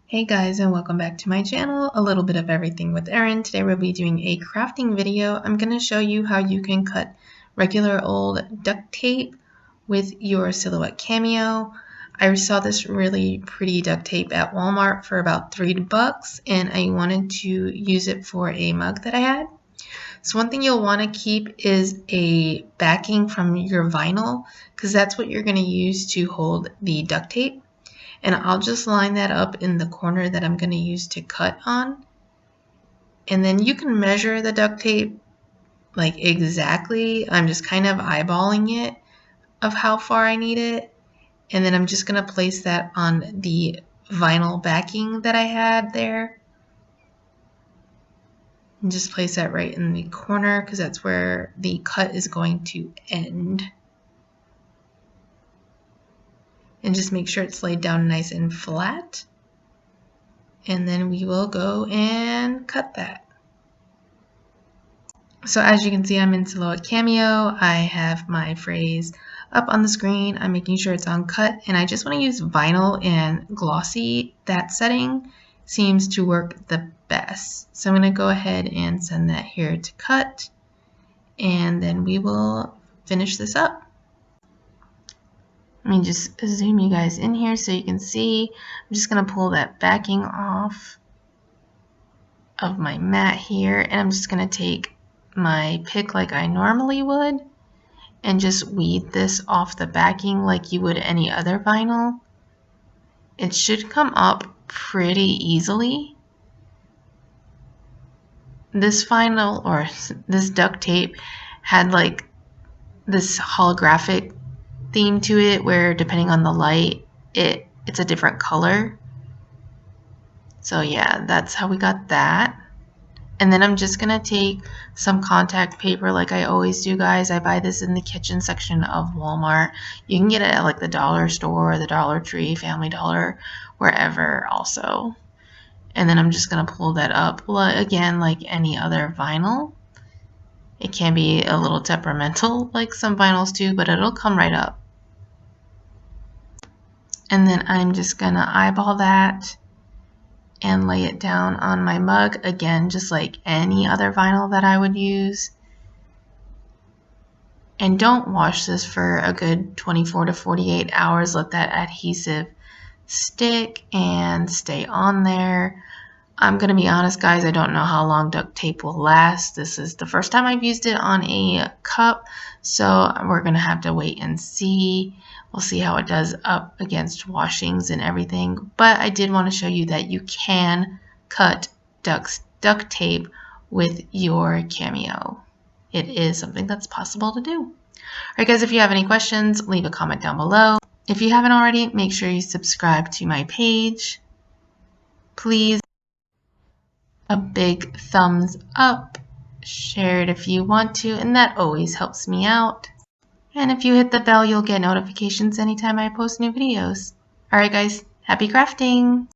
Hey guys, and welcome back to my channel, A Little Bit of Everything with Erin. Today we'll be doing a crafting video. I'm going to show you how you can cut regular old duct tape with your Silhouette Cameo. I saw this really pretty duct tape at Walmart for about $3 and I wanted to use it for a mug that I had. So one thing you'll want to keep is a backing from your vinyl because that's what you're going to use to hold the duct tape. And I'll just line that up in the corner that I'm going to use to cut on. And then you can measure the duct tape like exactly. I'm just kind of eyeballing it of how far I need it. And then I'm just going to place that on the vinyl backing that I had there. And just place that right in the corner because that's where the cut is going to end. And just make sure it's laid down nice and flat. And then we will go and cut that. So as you can see, I'm in Silhouette Cameo. I have my phrase up on the screen. I'm making sure it's on cut, and I just want to use vinyl and glossy. That setting seems to work the best. So I'm going to go ahead and send that here to cut, and then we will finish this up. Let me just zoom you guys in here so you can see. I'm just going to pull that backing off of my mat here, and I'm just going to take my pick like I normally would and just weed this off the backing like you would any other vinyl. It should come up pretty easily. This vinyl, or this duct tape, had like this holographic theme to it where depending on the light it's a different color. So yeah, that's how we got that. And then I'm just gonna take some contact paper like I always do, guys. I buy this in the kitchen section of Walmart. You can get it at like the dollar store, the Dollar Tree, Family Dollar, wherever also. And then I'm just gonna pull that up again like any other vinyl. It can be a little temperamental like some vinyls do, but it'll come right up. And then I'm just gonna eyeball that and lay it down on my mug, again just like any other vinyl that I would use. And don't wash this for a good 24 to 48 hours. Let that adhesive stick and stay on there. I'm gonna be honest, guys, I don't know how long duct tape will last. This is the first time I've used it on a cup, so we're gonna have to wait and see. We'll see how it does up against washings and everything. But I did want to show you that you can cut duct tape with your Cameo. It is something that's possible to do. All right, guys, if you have any questions, leave a comment down below. If you haven't already, make sure you subscribe to my page. Please, a big thumbs up. Share it if you want to, and that always helps me out. And if you hit the bell, you'll get notifications anytime I post new videos. Alright guys, happy crafting!